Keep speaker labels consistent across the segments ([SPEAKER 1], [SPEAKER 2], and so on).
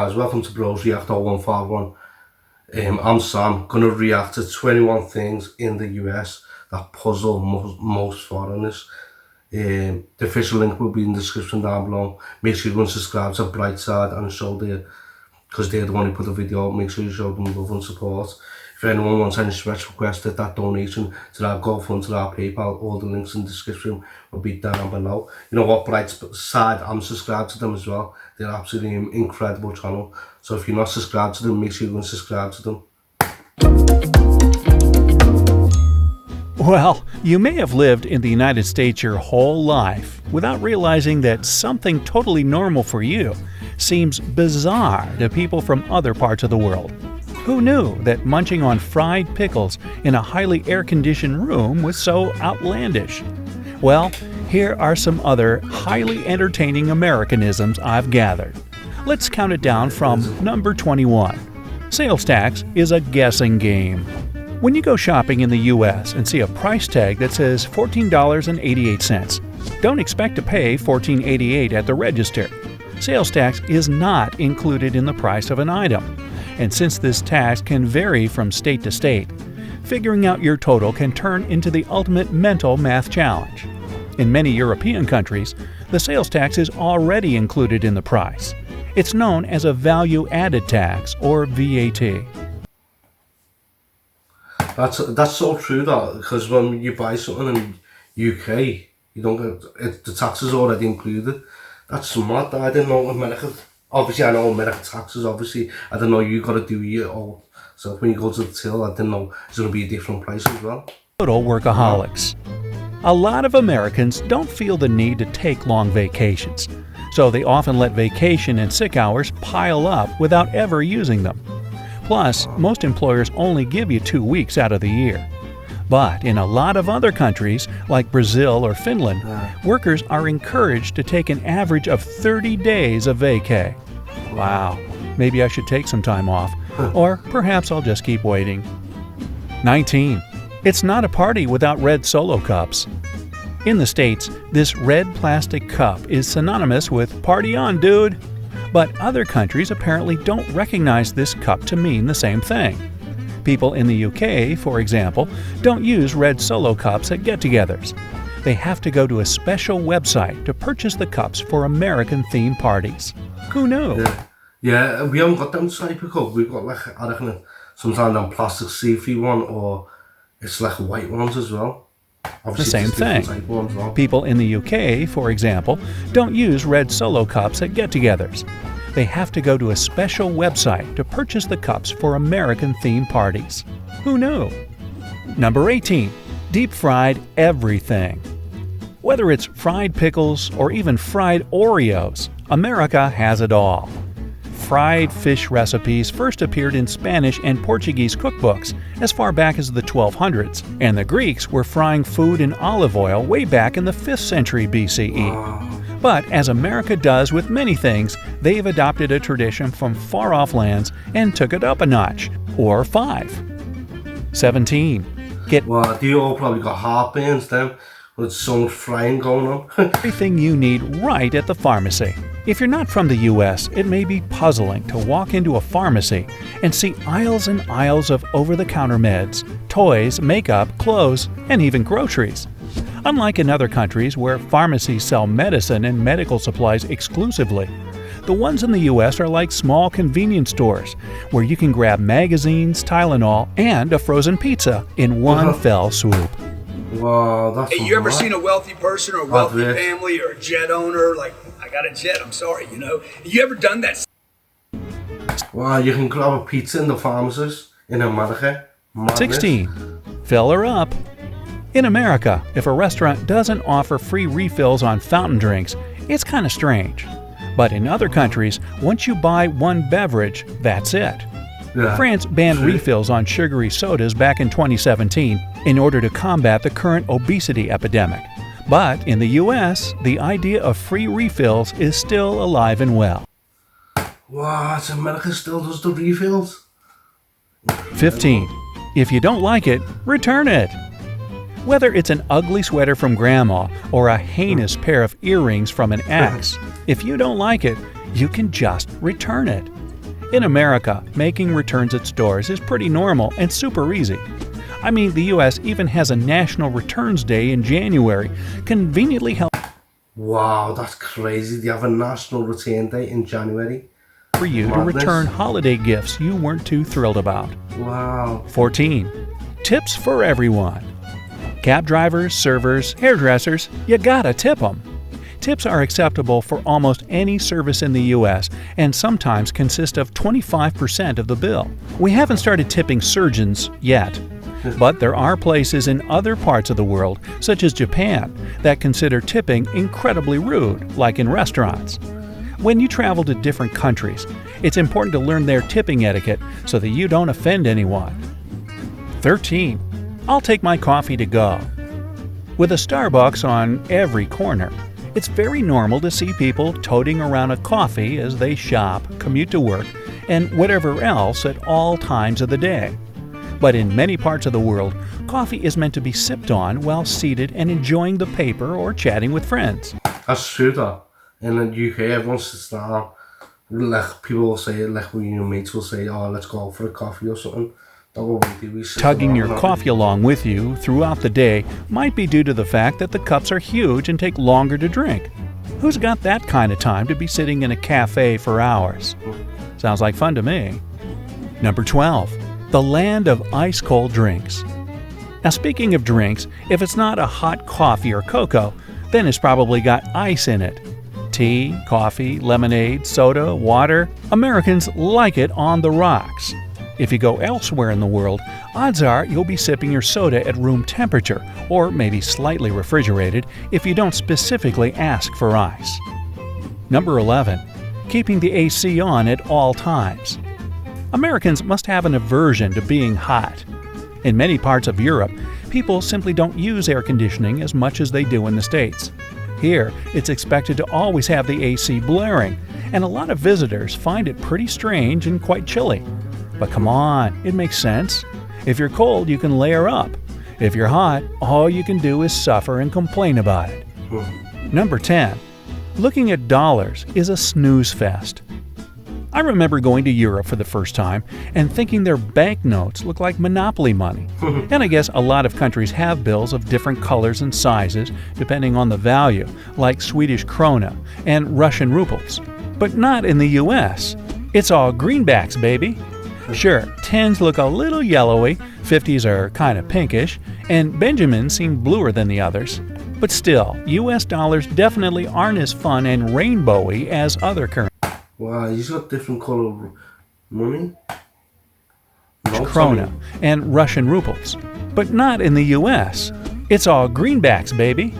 [SPEAKER 1] guys, welcome to Bros React 0151. I'm Sam, gonna react to 21 things in the US that puzzle most foreigners. The official link will be in the description down below. Make sure you go and subscribe to Brightside and show because they're the one who put the video up. Make sure you show them love and support. If anyone wants any stretch request at that donation to that GoFund, to that PayPal, all the links in the description will be down below. You know what, Brightside, I'm subscribed to them as well. They're absolutely incredible channel. So if you're not subscribed to them, make sure you go and subscribe to them.
[SPEAKER 2] Well, you may have lived in the United States your whole life without realizing that something totally normal for you seems bizarre to people from other parts of the world. Who knew that munching on fried pickles in a highly air-conditioned room was so outlandish? Well, here are some other highly entertaining Americanisms I've gathered. Let's count it down from number 21. Sales tax is a guessing game. When you go shopping in the U.S. and see a price tag that says $14.88, don't expect to pay $14.88 at the register. Sales tax is not included in the price of an item. And since this tax can vary from state to state, figuring out your total can turn into the ultimate mental math challenge. In many European countries, the sales tax is already included in the price. It's known as a value-added tax, or VAT.
[SPEAKER 1] That's so true, that because when you buy something in UK, you don't get the tax is already included. That's smart. I didn't know America. Obviously, I know American taxes. Obviously, I didn't know you got to do your own. So when you go to the till, I didn't know it's going to be a different price as well.
[SPEAKER 2] Total workaholics. A lot of Americans don't feel the need to take long vacations, so they often let vacation and sick hours pile up without ever using them. Plus, most employers only give you 2 weeks out of the year. But in a lot of other countries, like Brazil or Finland, workers are encouraged to take an average of 30 days of vacay. Wow, maybe I should take some time off, or perhaps I'll just keep waiting. 19. It's not a party without red Solo cups. In the States, this red plastic cup is synonymous with "party on, dude." But other countries apparently don't recognize this cup to mean the same thing. People in the UK, for example, don't use red Solo cups at get-togethers. They have to go to a special website to purchase the cups for American-themed parties. Who knew?
[SPEAKER 1] Yeah, we haven't got them type of cup. We've got like, I reckon, sometimes them plastic see-through one, or it's like white ones as well. Obviously,
[SPEAKER 2] the same thing. Well. People in the UK, for example, don't use red Solo cups at get-togethers. They have to go to a special website to purchase the cups for American-themed parties. Who knew? Number 18. Deep-fried everything. Whether it's fried pickles or even fried Oreos, America has it all. Fried fish recipes first appeared in Spanish and Portuguese cookbooks as far back as the 1200s, and the Greeks were frying food in olive oil way back in the 5th century BCE. But as America does with many things, they've adopted a tradition from far-off lands and took it up a notch, or 5. 17.
[SPEAKER 1] Well, they all probably got heartburns then, with so much frying going on.
[SPEAKER 2] Everything you need right at the pharmacy. If you're not from the US, it may be puzzling to walk into a pharmacy and see aisles and aisles of over-the-counter meds, toys, makeup, clothes, and even groceries. Unlike in other countries where pharmacies sell medicine and medical supplies exclusively, the ones in the US are like small convenience stores where you can grab magazines, Tylenol, and a frozen pizza in one fell swoop.
[SPEAKER 1] Wow, that's
[SPEAKER 3] Hey, you ever seen a wealthy person or a wealthy family or a jet owner? Like, I got a jet, I'm sorry, you know? You ever done that?
[SPEAKER 1] Wow, you can grab a pizza in the pharmacist in America. Madness.
[SPEAKER 2] 16. Fill her up. In America, if a restaurant doesn't offer free refills on fountain drinks, it's kind of strange. But in other countries, once you buy one beverage, that's it. France banned refills on sugary sodas back in 2017 in order to combat the current obesity epidemic. But in the US, the idea of free refills is still alive and well.
[SPEAKER 1] What? America still does the refills?
[SPEAKER 2] 15. If you don't like it, return it. Whether it's an ugly sweater from grandma or a heinous pair of earrings from an ex, if you don't like it, you can just return it. In America, making returns at stores is pretty normal and super easy. I mean, the US even has a National Returns Day in January, conveniently held
[SPEAKER 1] Wow, that's crazy. They have a national return day in January.
[SPEAKER 2] for you to
[SPEAKER 1] Madness.
[SPEAKER 2] return holiday gifts you weren't too thrilled about.
[SPEAKER 1] Wow.
[SPEAKER 2] 14. Tips for everyone. Cab drivers, servers, hairdressers, you gotta tip them. Tips are acceptable for almost any service in the U.S. and sometimes consist of 25% of the bill. We haven't started tipping surgeons yet, but there are places in other parts of the world, such as Japan, that consider tipping incredibly rude, like in restaurants. When you travel to different countries, it's important to learn their tipping etiquette so that you don't offend anyone. 13. I'll take my coffee to go. With a Starbucks on every corner, it's very normal to see people toting around a coffee as they shop, commute to work, and whatever else at all times of the day. But in many parts of the world, coffee is meant to be sipped on while seated and enjoying the paper or chatting with friends.
[SPEAKER 1] That's true though. In the UK, everyone sits down. Like, people will say, like, when your mates will say, oh, let's go out for a coffee or something. That's what we do. We sit
[SPEAKER 2] Tugging
[SPEAKER 1] around
[SPEAKER 2] your
[SPEAKER 1] and
[SPEAKER 2] coffee along with you throughout the day might be due to the fact that the cups are huge and take longer to drink. Who's got that kind of time to be sitting in a cafe for hours? Sounds like fun to me. Number 12. The land of ice-cold drinks. Now, speaking of drinks, if it's not a hot coffee or cocoa, then it's probably got ice in it. Tea, coffee, lemonade, soda, water. Americans like it on the rocks. If you go elsewhere in the world, odds are you'll be sipping your soda at room temperature, or maybe slightly refrigerated if you don't specifically ask for ice. Number 11. Keeping the AC on at all times. Americans must have an aversion to being hot. In many parts of Europe, people simply don't use air conditioning as much as they do in the States. Here, it's expected to always have the AC blaring, and a lot of visitors find it pretty strange and quite chilly. But come on, it makes sense. If you're cold, you can layer up. If you're hot, all you can do is suffer and complain about it. Number 10. Looking at dollars is a snooze fest. I remember going to Europe for the first time and thinking their banknotes look like Monopoly money. And I guess a lot of countries have bills of different colors and sizes depending on the value, like Swedish krona and Russian rubles. But not in the US. It's all greenbacks, baby. Sure, 10s look a little yellowy, 50s are kind of pinkish, and Benjamins seem bluer than the others. But still, US dollars definitely aren't as fun and rainbowy as other currencies.
[SPEAKER 1] Wow, he's got different colour money.
[SPEAKER 2] Krona and Russian rubles. But not in the US. It's all greenbacks, baby.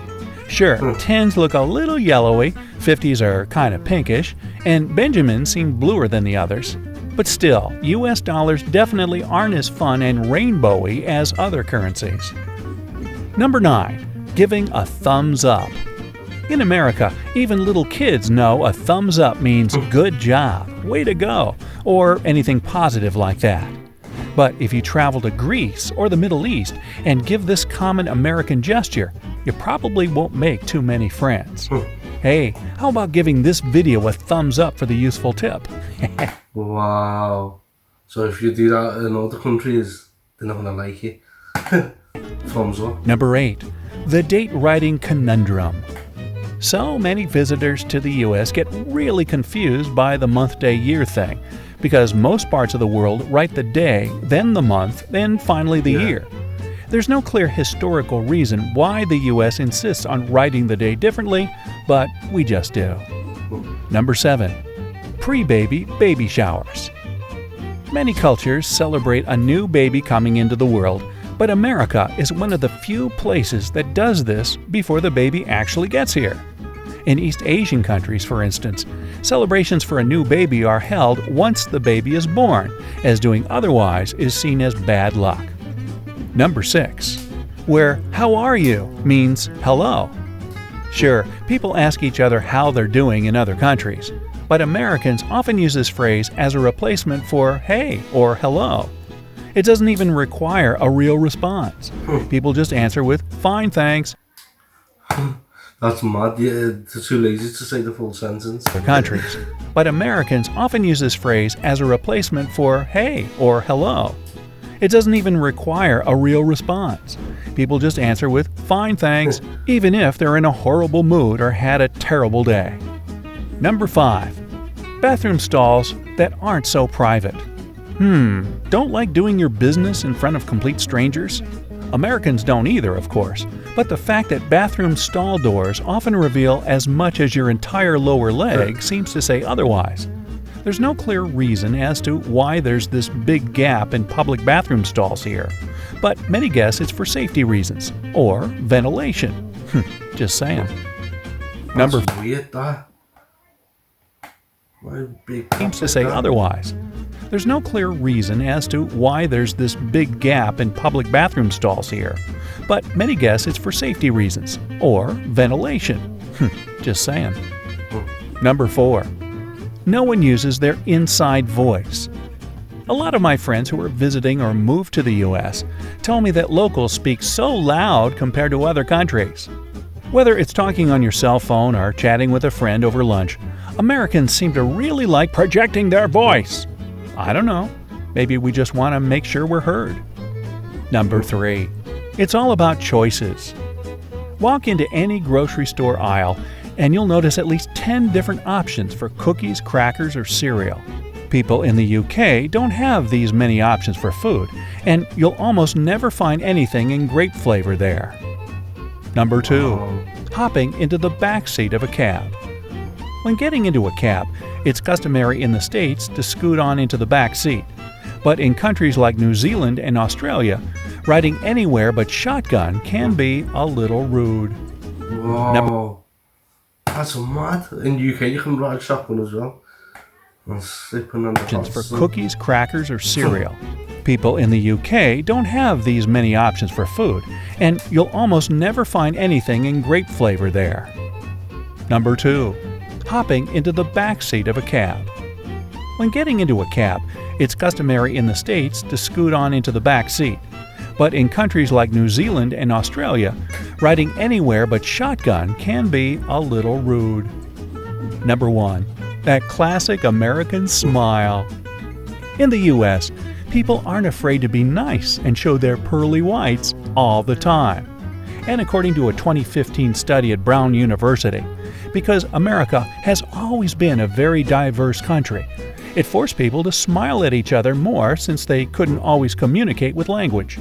[SPEAKER 2] Sure, 10s look a little yellowy, 50s are kind of pinkish, and Benjamins seem bluer than the others. But still, US dollars definitely aren't as fun and rainbowy as other currencies. Number 9. Giving a thumbs up. In America, even little kids know a thumbs up means good job, way to go, or anything positive like that. But if you travel to Greece or the Middle East and give this common American gesture, you probably won't make too many friends. Hey, how about giving this video a thumbs up for the useful tip?
[SPEAKER 1] Wow. So if you do that in other countries, they're not going to like you. Thumbs up.
[SPEAKER 2] Number 8. The date writing conundrum. So many visitors to the U.S. get really confused by the month, day, year thing, because most parts of the world write the day, then the month, then finally the year. There's no clear historical reason why the U.S. insists on writing the day differently, but we just do. Number 7. Pre-baby baby showers. Many cultures celebrate a new baby coming into the world, but America is one of the few places that does this before the baby actually gets here. In East Asian countries, for instance, celebrations for a new baby are held once the baby is born, as doing otherwise is seen as bad luck. Number 6. Where "how are you" means hello. Sure, people ask each other how they're doing in other countries, but Americans often use this phrase as a replacement for hey or hello. It doesn't even require a real response. People just answer with "fine, thanks."
[SPEAKER 1] That's mad. Yeah, they're too lazy to say the full sentence.
[SPEAKER 2] countries. But Americans often use this phrase as a replacement for hey or hello. It doesn't even require a real response. People just answer with fine thanks, even if they're in a horrible mood or had a terrible day. Number 5. Bathroom stalls that aren't so private. Don't like doing your business in front of complete strangers? Americans don't either, of course, but the fact that bathroom stall doors often reveal as much as your entire lower leg seems to say otherwise. There's no clear reason as to why there's this big gap in public bathroom stalls here, but many guess it's for safety reasons or ventilation. Just saying. Number
[SPEAKER 1] That's weird, that. Why big
[SPEAKER 2] seems to say otherwise. There's no clear reason as to why there's this big gap in public bathroom stalls here, but many guess it's for safety reasons or ventilation. Just saying. Number 4. No one uses their inside voice. A lot of my friends who are visiting or moved to the U.S. tell me that locals speak so loud compared to other countries. Whether it's talking on your cell phone or chatting with a friend over lunch, Americans seem to really like projecting their voice. I don't know. Maybe we just want to make sure we're heard. Number 3. It's all about choices. Walk into any grocery store aisle and you'll notice at least 10 different options for cookies, crackers, or cereal. People in the UK don't have these many options for food, and you'll almost never find anything in grape flavor there. Number 2. Hopping into the back seat of a cab. When getting into a cab, it's customary in the States to scoot on into the back seat. But in countries like New Zealand and Australia, riding anywhere but shotgun can be a little rude.
[SPEAKER 1] Wow. That's mad. In the UK, you can ride shotgun as well. And sleeping on the
[SPEAKER 2] Options for cookies, crackers, or cereal. People in the UK don't have these many options for food, and you'll almost never find anything in grape flavor there. Number 2. Hopping into the back seat of a cab. When getting into a cab, it's customary in the States to scoot on into the back seat. But in countries like New Zealand and Australia, riding anywhere but shotgun can be a little rude. Number 1. That classic American smile. In the U.S., people aren't afraid to be nice and show their pearly whites all the time. And according to a 2015 study at Brown University, because America has always been a very diverse country, it forced people to smile at each other more since they couldn't always communicate with language.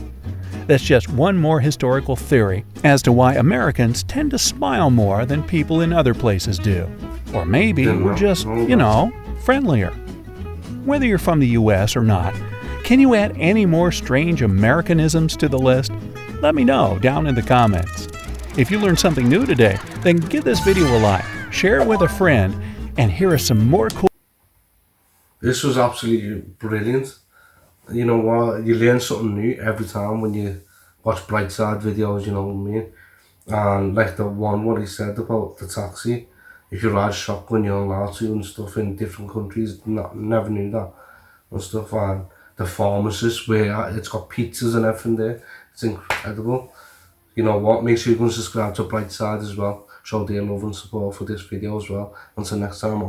[SPEAKER 2] That's just one more historical theory as to why Americans tend to smile more than people in other places do. Or maybe we're just, friendlier. Whether you're from the U.S. or not, can you add any more strange Americanisms to the list? Let me know down in the comments. If you learned something new today, then give this video a like, share it with a friend, and here are some more cool...
[SPEAKER 1] This was absolutely brilliant. You know what, you learn something new every time when you watch Brightside videos, you know what I mean? And like the one what he said about the taxi, if you ride shotgun you're allowed to and stuff in different countries, never knew that and stuff. And the pharmacist where it's got pizzas and everything there, it's incredible. You know what, make sure you go and subscribe to Brightside as well, show their love and support for this video as well. Until next time,